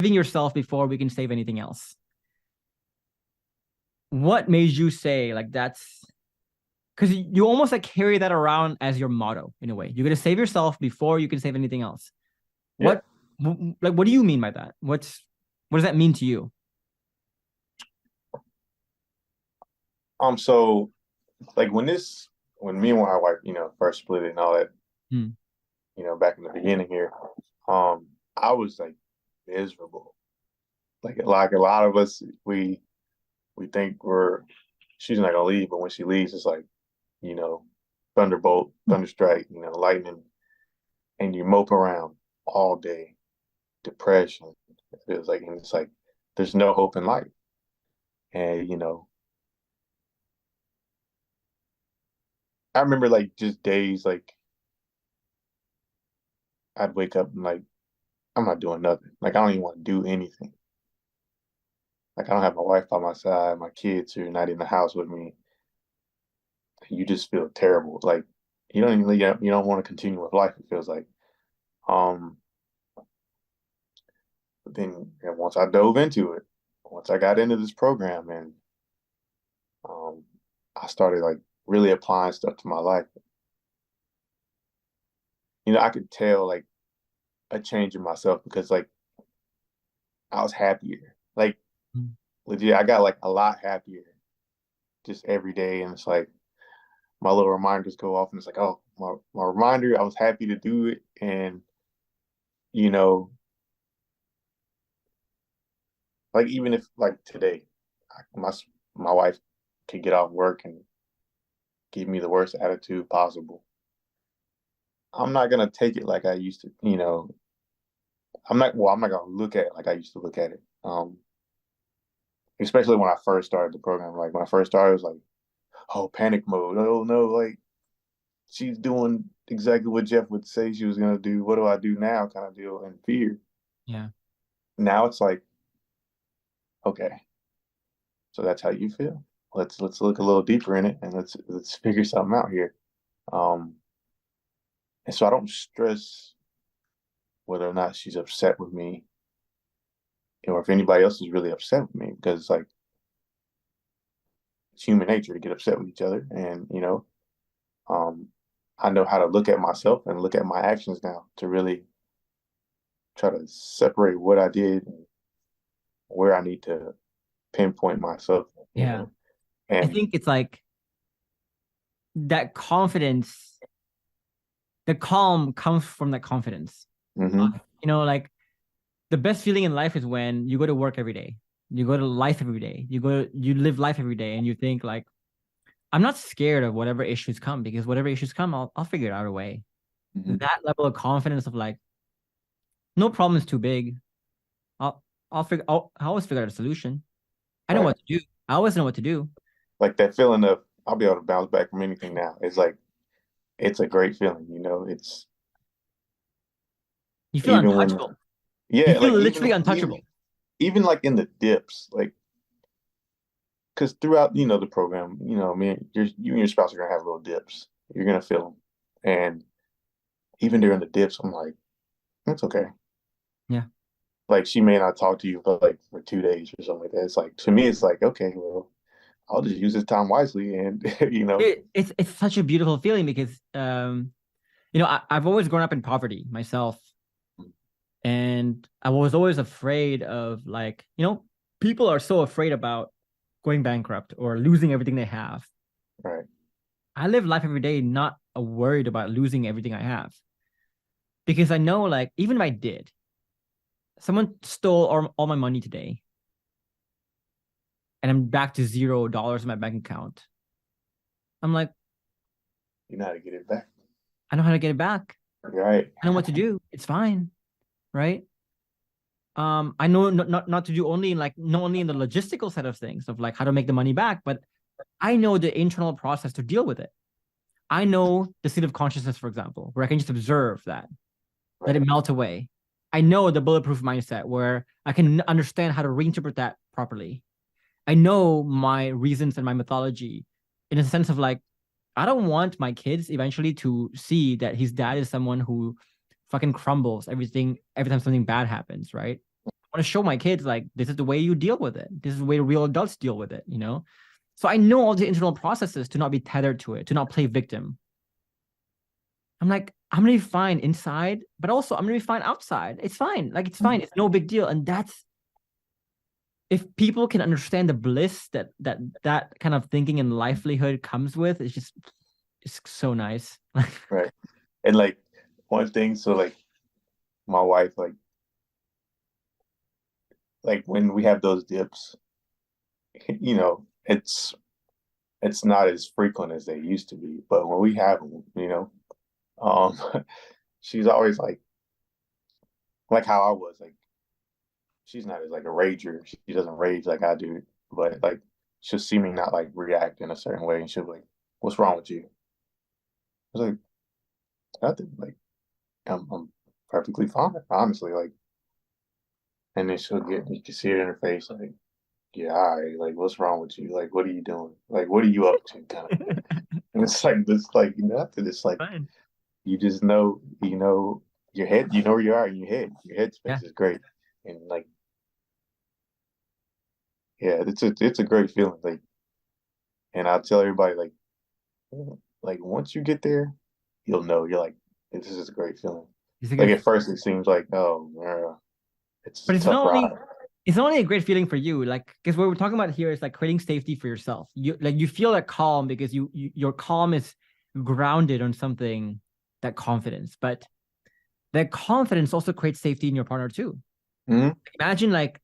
saving yourself before we can save anything else. What made you say like that's because you almost like carry that around as your motto in a way. You're gonna save yourself before you can save anything else. Yeah. What like what do you mean by that? What does that mean to you? So like when me and my wife, first split it and all that, Hmm. back in the beginning here, I was like miserable. Like a lot of us, we think she's not gonna leave, but when she leaves, it's like, you know, thunderbolt, thunderstrike, lightning, and you mope around all day, depression. It feels like, and it's like there's no hope in life. And I remember like just days like I'd wake up and like I'm not doing nothing. Like I don't even want to do anything. Like I don't have my wife by my side, my kids are not in the house with me. You just feel terrible. Like you don't even you don't want to continue with life. It feels like. Um, but then once I dove into it, once I got into this program and um, I started like really applying stuff to my life. I could tell like a change in myself because like I was happier. Like legit, I got like a lot happier just every day, and it's like my little reminders go off, and it's like, oh, my reminder, I was happy to do it, and you know, like even if like today, my wife could get off work and give me the worst attitude possible. I'm not gonna take it like I used to, I'm not gonna look at it like I used to look at it. Especially when I first started the program. Like when I first started, it was like, oh, panic mode. Oh no, like she's doing exactly what Jeff would say she was gonna do. What do I do now? Kind of deal in fear. Yeah. Now it's like, okay, so that's how you feel. Let's look a little deeper in it and let's figure something out here. Um, and so I don't stress whether or not she's upset with me or if anybody else is really upset with me because it's like it's human nature to get upset with each other. And um, I know how to look at myself and look at my actions now to really try to separate what I did and where I need to pinpoint myself, Yeah. I And think it's like that confidence, the calm comes from that confidence. hmm Like the best feeling in life is when you go to work every day. You go to life every day. You live life every day and you think like, I'm not scared of whatever issues come because whatever issues come, I'll figure it out a way. hmm That level of confidence of like, no problem is too big. I'll I always figure out a solution. I know right. what to do. I always know what to do. Like that feeling of I'll be able to bounce back from anything now. It's like it's a great feeling, It's You feel even when untouchable. You yeah, feel like literally even untouchable. even like in the dips, like because throughout the program, you and your spouse are gonna have little dips. You're gonna feel them, and even during the dips, I'm like, it's okay. Yeah. Like she may not talk to you for 2 days or something like that. It's like to me, it's like okay, well, I'll just use this time wisely, and It's such a beautiful feeling because I've always grown up in poverty myself. And I was always afraid of like, people are so afraid about going bankrupt or losing everything they have. right, I live life every day not worried about losing everything I have because I know like even if I did, someone stole all my money today and I'm back to $0 in my bank account. I'm like, you know how to get it back, I know how to get it back. right, I know what to do. It's fine, right? I know not to do only in like not only in the logistical side of things of like how to make the money back, but I know the internal process to deal with it. I know the state of consciousness, for example, where I can just observe that, let it right, melt away. I know the bulletproof mindset where I can understand how to reinterpret that properly. I know my reasons and my mythology in a sense of like, I don't want my kids eventually to see that his dad is someone who fucking crumbles everything every time something bad happens, right? want to show my kids like this is the way you deal with it. This is the way real adults deal with it, you know? So I know all the internal processes to not be tethered to it, to not play victim. I'm like, I'm gonna be fine inside, but also I'm gonna be fine outside. It's fine. Like it's fine. It's no big deal. And that's if people can understand the bliss that kind of thinking and livelihood comes with, it's so nice. Right. And like one thing, so like my wife, like when we have those dips, you know, it's not as frequent as they used to be. But when we have them, um, she's always like how I was. Like she's not as like a rager. She doesn't rage like I do. But like she'll see me not like react in a certain way, and she'll be like, "What's wrong with you?" I was like, "Nothing. Like I'm perfectly fine, honestly." Like, and then you can see it in her face, like, "Yeah, all right. Like, what's wrong with you? Like, what are you doing? Like, what are you up to?" Kind of thing. And it's like this, like nothing. It's like Fine. you just know, your head, you know where you are in your head. Your head Yeah. space is great, and like, yeah, it's a great feeling. Like, and I'll tell everybody, like once you get there, you'll know. You're like, this is a great feeling. It's a Like great at first, it seems like, oh, it's but a tough ride. it's not only a great feeling for you, like because what we're talking about here is like creating safety for yourself. You feel that calm because your calm is grounded on something, that confidence. But that confidence also creates safety in your partner too. Hmm. Imagine like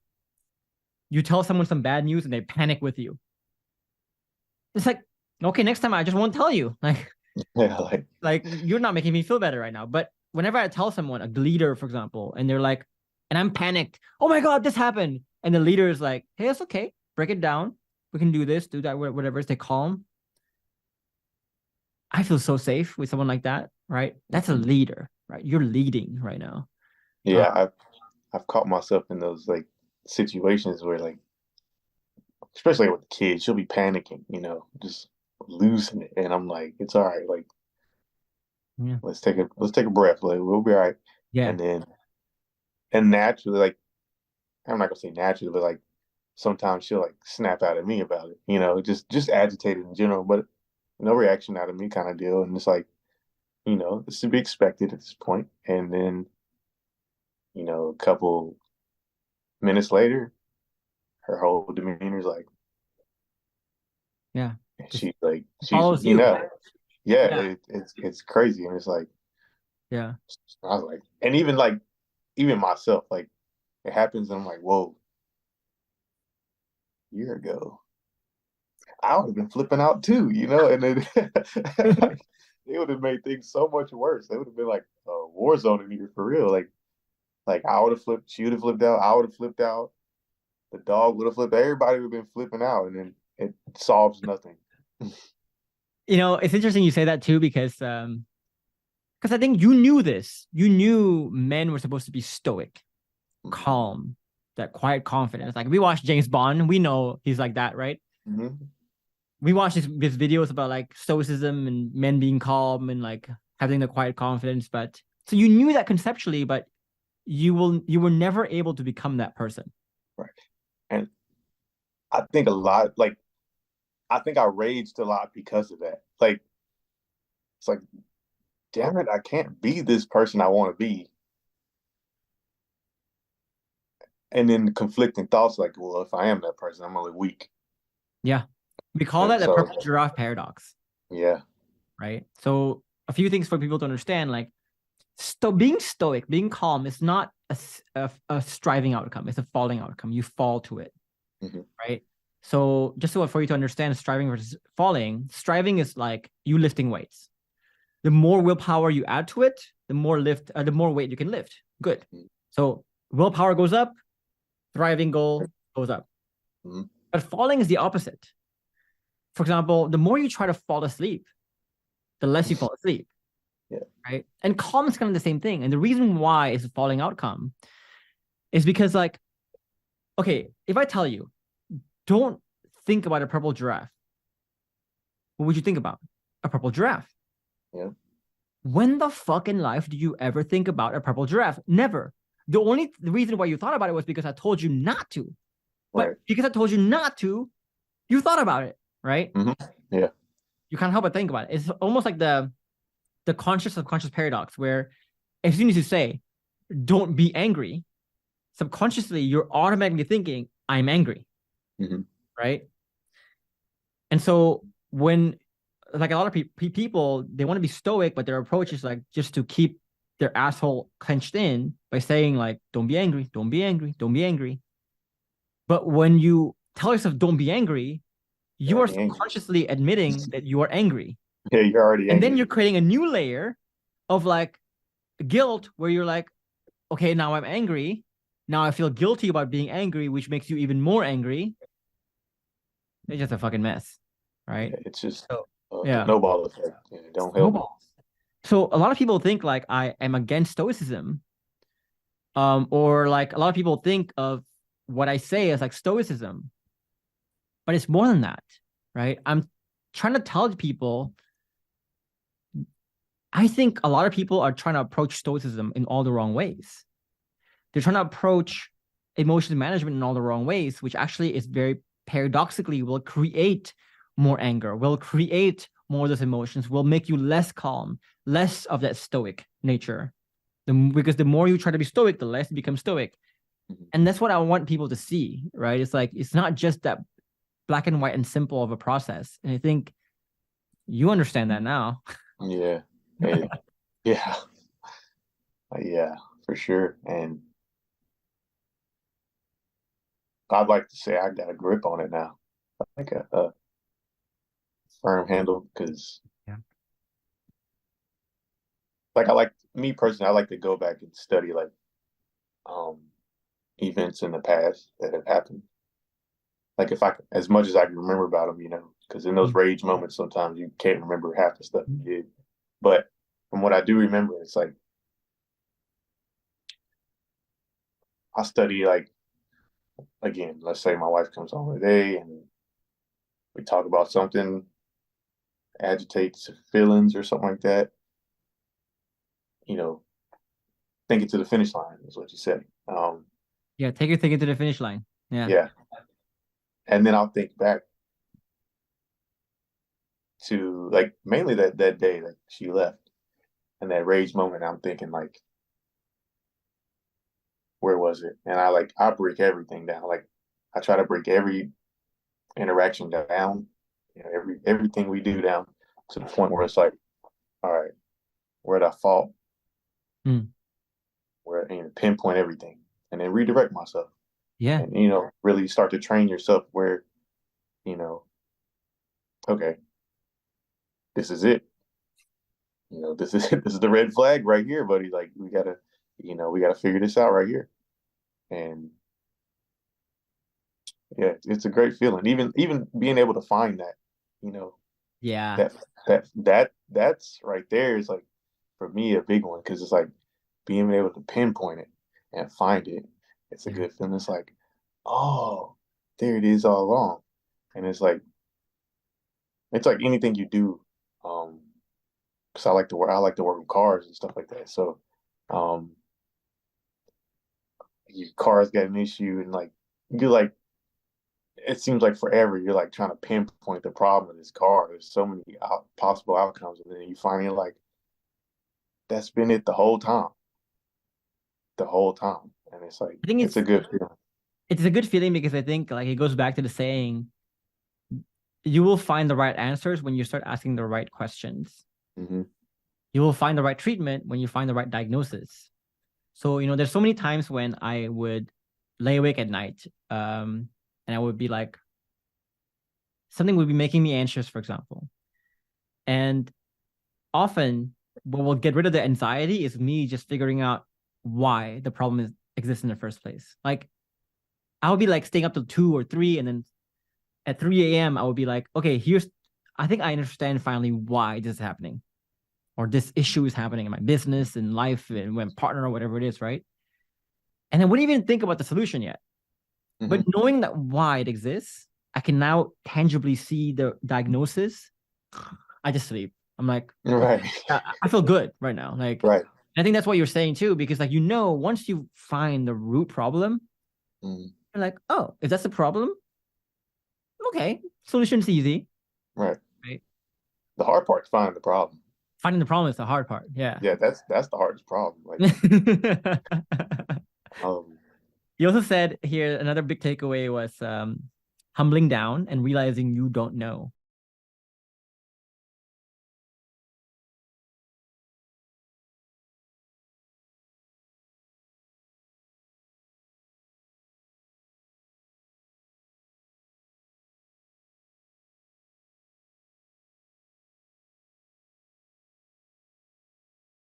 you tell someone some bad news and they panic with you. It's like, okay, next time I just won't tell you. Yeah, like, Like you're not making me feel better right now. But whenever I tell someone, a leader, for example, and they're like, and I'm panicked, oh my God, this happened. And the leader is like, hey, it's okay. Break it down. We can do this, do that, whatever. Stay calm. I feel so safe with someone like that, right? That's a leader, right? You're leading right now. Uh, yeah, I've caught myself in those like situations where like, especially with the kids, she'll be panicking, just losing it, and I'm like, it's all right, like yeah. let's take a breath, like we'll be all right, Yeah. and then and naturally, like I'm not gonna say naturally, but like sometimes she'll like snap out at me about it, just agitated in general, but no reaction out of me kind of deal, and it's like, it's to be expected at this point, and then a couple minutes later, her whole demeanor is like, Yeah. Just she's like, she's, follows you. yeah, Yeah. it's crazy, and it's like, Yeah. I was like, and even myself, like it happens, and I'm like, whoa, a year ago, I would have been flipping out too, and then like, it would have made things so much worse. It would have been like a war zone in here for real. Like I would have flipped, she would have flipped out, I would have flipped out, the dog would have flipped, everybody would have been flipping out, and then it solves nothing. It's interesting you say that too, because I think you knew this. You knew men were supposed to be stoic, calm, that quiet confidence. Like we watch James Bond, we know he's like that, right? Mm-hmm. We watch these videos about like stoicism and men being calm and like having the quiet confidence. But so you knew that conceptually, but you were never able to become that person. Right. And I think I think I raged a lot because of that. Like, it's like, damn it, I can't be this person I want to be. And then conflicting thoughts like, well, if I am that person, I'm only weak. Yeah. We call And that the so, purple giraffe paradox, yeah. right? So a few things for people to understand, like being stoic, being calm is not a striving outcome, it's a falling outcome. You fall to it, Mm-hmm. right? So just so for you to understand striving versus falling, striving is like you lifting weights. The more willpower you add to it, the more weight you can lift. Good. So willpower goes up, thriving goal goes up. Mm-hmm. But falling is the opposite. For example, the more you try to fall asleep, the less you fall asleep, Yeah. right? And calm is kind of the same thing. And the reason why it's a falling outcome is because, like, okay, if I tell you, don't think about a purple giraffe, what would you think about? A purple giraffe. Yeah. When the fuck in life do you ever think about a purple giraffe? Never. The only reason why you thought about it was because I told you not to. But Right. because I told you not to, you thought about it, right? Yeah. You can't help but think about it. It's almost like the conscious subconscious paradox, where as soon as you say, don't be angry, subconsciously you're automatically thinking, I'm angry, right? And so when, like, a lot of people, they want to be stoic, but their approach is like just to keep their asshole clenched in by saying like, don't be angry, don't be angry, don't be angry. But when you tell yourself don't be angry, you are Angry. subconsciously admitting that you are angry. Yeah, you're already And angry. then you're creating a new layer of like guilt where you're like, okay, now I'm angry. Now I feel guilty about being angry, which makes you even more angry. It's just a fucking mess, right? Yeah, it's just So, a yeah. snowball effect. Yeah, don't help. Snowballs. So a lot of people think like I am against Stoicism, or like a lot of people think of what I say as like Stoicism, but it's more than that, right? I'm trying to tell people. I think a lot of people are trying to approach Stoicism in all the wrong ways. They're trying to approach emotion management in all the wrong ways, which actually is very paradoxically will create more anger, will create more of those emotions, will make you less calm, less of that stoic nature. Because the more you try to be stoic, the less you become stoic. And that's what I want people to see, right? It's like, it's not just that black and white and simple of a process. And I think you understand that now. Yeah. Hey, yeah. Yeah, for sure. And I'd like to say I got a grip on it now, like a firm handle, because Yeah. like I like me personally, I like to go back and study like um events in the past that have happened. Like if I, as much as I can remember about them, because in those rage moments, sometimes you can't remember half the stuff you did. But from what I do remember, it's like I study like again, let's say my wife comes home today and we talk about something agitates feelings or something like that, you know, think it to the finish line is what you said. Yeah, take your ticket to the finish line. Yeah. Yeah. And then I'll think back to like mainly that day that she left and that rage moment. I'm thinking like, where was it? And I break everything down. Like I try to break every interaction down, everything we do down to the point where it's like, all right, where did I fault? Mm. Where pinpoint everything and then redirect myself. Yeah. And really start to train yourself where, you know, okay, this is it. This is this is the red flag right here, buddy. Like we gotta figure this out right here. And yeah, it's a great feeling. Even being able to find that, you know, Yeah. that's right there is like for me a big one because it's like being able to pinpoint it and find it. It's a Yeah. good feeling. It's like, oh, there it is all along. And it's like anything you do, because I like to work with cars and stuff like that. So um your car's got an issue and like you like it seems like forever you're like trying to pinpoint the problem with this car. There's so many possible outcomes, and then you finally like that's been it the whole time, and it's like I think it's a good feeling. it's a good feeling because I think like it goes back to the saying, you will find the right answers when you start asking the right questions. Mm-hmm. You will find the right treatment when you find the right diagnosis. So, there's so many times when I would lay awake at night, and I would be like, something would be making me anxious, for example. And often what will get rid of the anxiety is me just figuring out why the problem exists in the first place. Like I'll be like staying up till 2 or 3, and then at 3 a.m. I would be like, okay, I think I understand finally why this is happening, or this issue is happening in my business and life and when partner or whatever it is, right? And I wouldn't even think about the solution yet. Mm-hmm. But knowing that why it exists, I can now tangibly see the diagnosis. I just sleep. I'm like, Right. I feel good right now. Like, Right. I think that's what you're saying too, because like, you know, once you find the root problem, Mm, you're like, oh, if that's the problem, okay, solution's easy, right. right? The hard part is finding the problem. Finding the problem is the hard part. Yeah. Yeah, that's the hardest problem. Like, um, You also said here another big takeaway was humbling down and realizing you don't know.